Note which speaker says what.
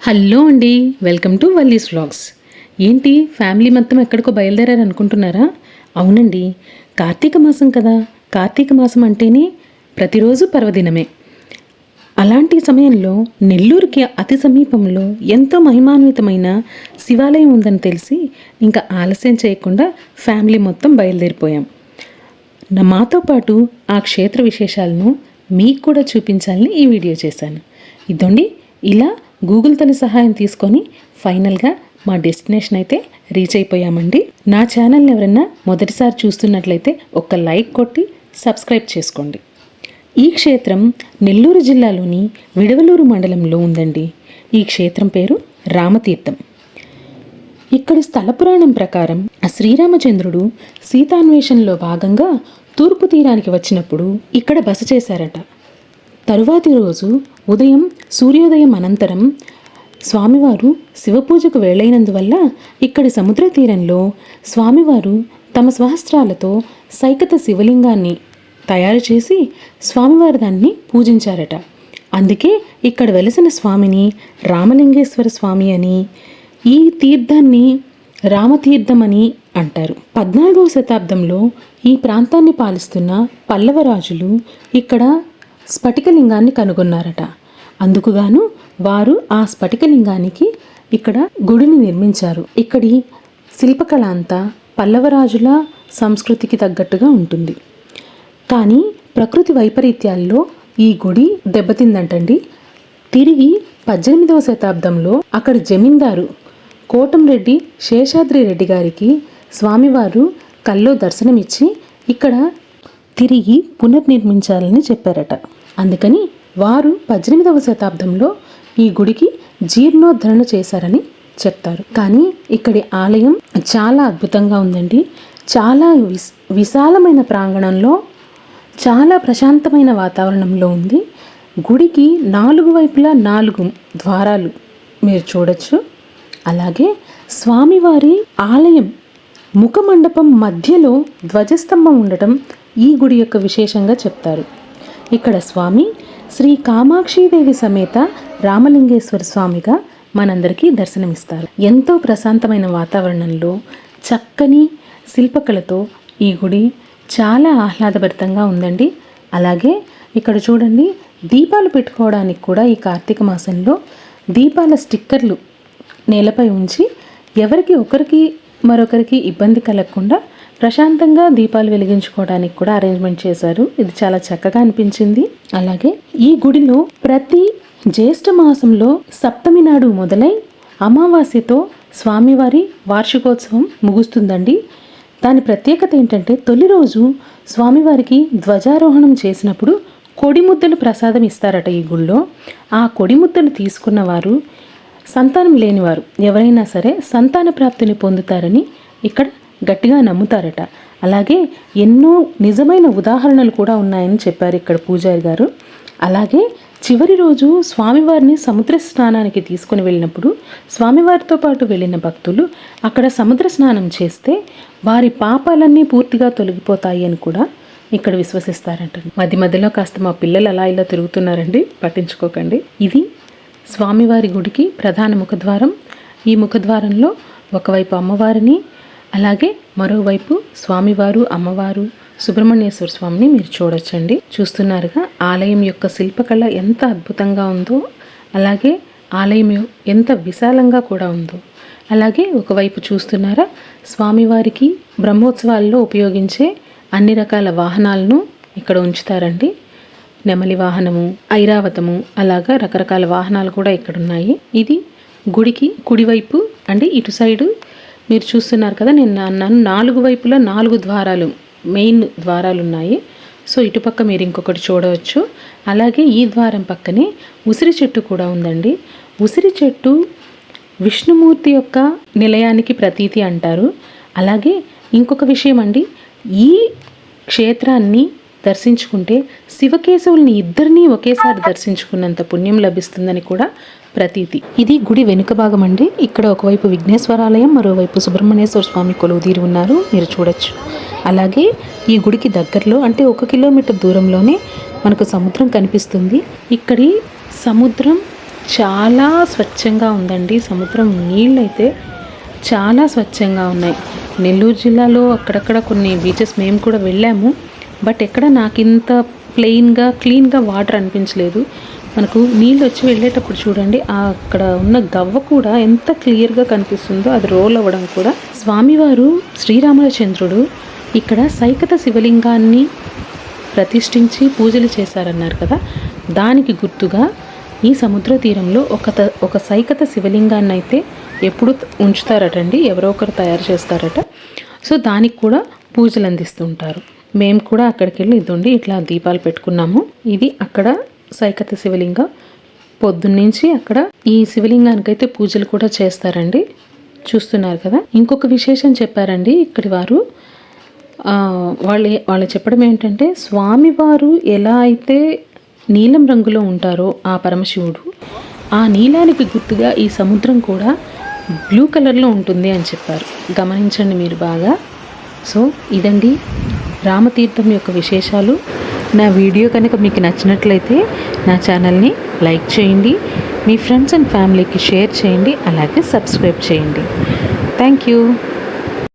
Speaker 1: Hello అండి, welcome to Valli's vlogs. ఏంటి family మొత్తం ఎక్కడికో బయలుదేరారు అనుకుంటున్నారా? అవునండి, కార్తీక మాసం కదా. కార్తీక మాసం అంటేనే ప్రతిరోజు పర్వదినమే. అలాంటి సమయంలో నెల్లూరుకి అతి సమీపంలో ఎంతో మహిమాన్వితమైన శివాలయం ఉందని తెలిసి ఇంకా ఆలస్యం చేయకుండా ఫ్యామిలీ మొత్తం బయలుదేరిపోయాం. మాతో పాటు ఆ క్షేత్ర విశేషాలను మీకు కూడా చూపించాలని ఈ వీడియో చేశాను. ఇదండి, ఇలా గూగుల్ తల్లి సహాయం తీసుకొని ఫైనల్గా మా డెస్టినేషన్ అయితే రీచ్ అయిపోయామండి. నా ఛానల్ని ఎవరైనా మొదటిసారి చూస్తున్నట్లయితే ఒక్క లైక్ కొట్టి సబ్స్క్రైబ్ చేసుకోండి. ఈ క్షేత్రం నెల్లూరు జిల్లాలోని విడవలూరు మండలంలో ఉందండి. ఈ క్షేత్రం పేరు రామతీర్థం. ఇక్కడి స్థల పురాణం ప్రకారం శ్రీరామచంద్రుడు సీతాన్వేషణలో భాగంగా తూర్పు తీరానికి వచ్చినప్పుడు ఇక్కడ బస చేశారట. తరువాతి రోజు ఉదయం సూర్యోదయం అనంతరం స్వామివారు శివపూజకు వేళైనందువల్ల ఇక్కడి సముద్ర తీరంలో స్వామివారు తమ స్వహస్త్రాలతో సైకత శివలింగాన్ని తయారు చేసి స్వామివారు దాన్ని పూజించారట. అందుకే ఇక్కడ వెలసిన స్వామిని రామలింగేశ్వర స్వామి అని, ఈ తీర్థాన్ని రామతీర్థమని అంటారు. 14వ శతాబ్దంలో ఈ ప్రాంతాన్ని పాలిస్తున్న పల్లవరాజులు ఇక్కడ స్ఫటికలింగాన్ని కనుగొన్నారట. అందుకుగాను వారు ఆ స్ఫటికలింగానికి ఇక్కడ గుడిని నిర్మించారు. ఇక్కడి శిల్పకళ అంతా పల్లవరాజుల సంస్కృతికి తగ్గట్టుగా ఉంటుంది. కానీ ప్రకృతి వైపరీత్యాల్లో ఈ గుడి దెబ్బతిందంటండి. తిరిగి 18వ శతాబ్దంలో అక్కడి జమీందారు కోటంరెడ్డి శేషాద్రి రెడ్డి గారికి స్వామివారు కల్లో దర్శనమిచ్చి ఇక్కడ తిరిగి పునర్నిర్మించాలని చెప్పారట. అందుకని వారు 18వ శతాబ్దంలో ఈ గుడికి జీర్ణోద్ధరణ చేశారని చెప్తారు. కానీ ఇక్కడి ఆలయం చాలా అద్భుతంగా ఉందండి. చాలా విశాలమైన ప్రాంగణంలో, చాలా ప్రశాంతమైన వాతావరణంలో ఉంది. గుడికి 4 వైపులా 4 ద్వారాలు మీరు చూడొచ్చు. అలాగే స్వామివారి ఆలయం ముఖమండపం మధ్యలో ధ్వజస్తంభం ఉండటం ఈ గుడి యొక్క విశేషంగా చెప్తారు. ఇక్కడ స్వామి శ్రీ కామాక్షీదేవి సమేత రామలింగేశ్వర స్వామిగా మనందరికీ దర్శనమిస్తారు. ఎంతో ప్రశాంతమైన వాతావరణంలో చక్కని శిల్పకళతో ఈ గుడి చాలా ఆహ్లాదభరితంగా ఉందండి. అలాగే ఇక్కడ చూడండి, దీపాలు పెట్టుకోవడానికి కూడా ఈ కార్తీక మాసంలో దీపాల స్టిక్కర్లు నేలపై ఉంచి ఎవరికి ఒకరికి మరొకరికి ఇబ్బంది కలగకుండా ప్రశాంతంగా దీపాలు వెలిగించుకోవడానికి కూడా అరేంజ్మెంట్ చేశారు. ఇది చాలా చక్కగా అనిపించింది. అలాగే ఈ గుడిలో ప్రతి జ్యేష్ఠ మాసంలో సప్తమి నాడు మొదలై అమావాస్యతో స్వామివారి వార్షికోత్సవం ముగుస్తుందండి. దాని ప్రత్యేకత ఏంటంటే, తొలి రోజు స్వామివారికి ధ్వజారోహణం చేసినప్పుడు కొడిముద్దలు ప్రసాదం ఇస్తారట ఈ గుళ్ళో. ఆ కొడిముద్దలు తీసుకున్న వారు, సంతానం లేనివారు ఎవరైనా సరే సంతాన ప్రాప్తిని పొందుతారని ఇక్కడ గట్టిగా నమ్ముతారట. అలాగే ఎన్నో నిజమైన ఉదాహరణలు కూడా ఉన్నాయని చెప్పారు ఇక్కడ పూజారి గారు. అలాగే చివరి రోజు స్వామివారిని సముద్ర స్నానానికి తీసుకుని వెళ్ళినప్పుడు స్వామివారితో పాటు వెళ్ళిన భక్తులు అక్కడ సముద్ర స్నానం చేస్తే వారి పాపాలన్నీ పూర్తిగా తొలగిపోతాయి అని కూడా ఇక్కడ విశ్వసిస్తారంట. మధ్య మధ్యలో కాస్త మా పిల్లలు అలా ఇలా తిరుగుతున్నారండి, పట్టించుకోకండి. ఇది స్వామివారి గుడికి ప్రధాన ముఖద్వారం. ఈ ముఖద్వారంలో ఒకవైపు అమ్మవారిని, అలాగే మరోవైపు స్వామివారు, అమ్మవారు, సుబ్రహ్మణ్యేశ్వర స్వామిని మీరు చూడొచ్చండి. చూస్తున్నారుగా ఆలయం యొక్క శిల్పకళ ఎంత అద్భుతంగా ఉందో, అలాగే ఆలయం ఎంత విశాలంగా కూడా ఉందో. అలాగే ఒకవైపు చూస్తున్నారా, స్వామివారికి బ్రహ్మోత్సవాల్లో ఉపయోగించే అన్ని రకాల వాహనాలను ఇక్కడ ఉంచుతారండి. నెమలి వాహనము, ఐరావతము, అలాగా రకరకాల వాహనాలు కూడా ఇక్కడ ఉన్నాయి. ఇది గుడికి కుడివైపు అండి. ఇటు సైడు మీరు చూస్తున్నారు కదా, నేను అన్నాను 4 వైపులా 4 ద్వారాలు, మెయిన్ ద్వారాలు ఉన్నాయి. సో ఇటుపక్క మీరు ఇంకొకటి చూడవచ్చు. అలాగే ఈ ద్వారం పక్కనే ఉసిరి చెట్టు కూడా ఉందండి. ఉసిరి చెట్టు విష్ణుమూర్తి యొక్క నిలయానికి ప్రతీతి అంటారు. అలాగే ఇంకొక విషయం అండి, ఈ క్షేత్రాన్ని దర్శించుకుంటే శివకేశవుల్ని ఇద్దరినీ ఒకేసారి దర్శించుకున్నంత పుణ్యం లభిస్తుందని కూడా ప్రతీతి. ఇది గుడి వెనుక భాగం అండి. ఇక్కడ ఒకవైపు విఘ్నేశ్వరాలయం, మరోవైపు సుబ్రహ్మణ్యేశ్వర స్వామి కొలువుదీరి ఉన్నారు, మీరు చూడొచ్చు. అలాగే ఈ గుడికి దగ్గరలో అంటే 1 కిలోమీటర్ దూరంలోనే మనకు సముద్రం కనిపిస్తుంది. ఇక్కడి సముద్రం చాలా స్వచ్ఛంగా ఉందండి. సముద్రం నీళ్ళైతే చాలా స్వచ్ఛంగా ఉన్నాయి. నెల్లూరు జిల్లాలో అక్కడక్కడ కొన్ని బీచెస్ మేము కూడా వెళ్ళాము. బట్ ఎక్కడ నాకు ఇంత ప్లెయిన్గా క్లీన్గా వాటర్ అనిపించలేదు. మనకు నీళ్ళు వచ్చి వెళ్ళేటప్పుడు చూడండి, అక్కడ ఉన్న గవ్వ కూడా ఎంత క్లియర్గా కనిపిస్తుందో, అది రోల్ అవ్వడం కూడా. స్వామివారు శ్రీరామచంద్రుడు ఇక్కడ సైకత శివలింగాన్ని ప్రతిష్ఠించి పూజలు చేశారన్నారు కదా, దానికి గుర్తుగా ఈ సముద్ర తీరంలో ఒక సైకత శివలింగాన్ని అయితే ఎప్పుడు ఉంచుతారటండి, ఎవరో ఒకరు తయారు చేస్తారట. సో దానికి కూడా పూజలు అందిస్తుంటారు. మేము కూడా అక్కడికి వెళ్ళి ఇదండి ఇట్లా దీపాలు పెట్టుకున్నాము. ఇది అక్కడ సైకత శివలింగం. పొద్దున్నుంచి అక్కడ ఈ శివలింగానికైతే పూజలు కూడా చేస్తారండి, చూస్తున్నారు కదా. ఇంకొక విశేషం చెప్పారండి ఇక్కడి వారు. వాళ్ళు చెప్పడం ఏంటంటే, స్వామివారు ఎలా అయితే నీలం రంగులో ఉంటారో ఆ పరమశివుడు, ఆ నీలానికి గుర్తుగా ఈ సముద్రం కూడా బ్లూ కలర్లో ఉంటుంది అని చెప్పారు. గమనించండి మీరు బాగా. సో ఇదండి రామతీర్థం యొక్క విశేషాలు. నా వీడియో కనుక మీకు నచ్చినట్లయితే నా ఛానల్ని లైక్ చేయండి, మీ ఫ్రెండ్స్ అండ్ ఫ్యామిలీకి షేర్ చేయండి, అలాగే సబ్స్క్రైబ్ చేయండి. Thank you.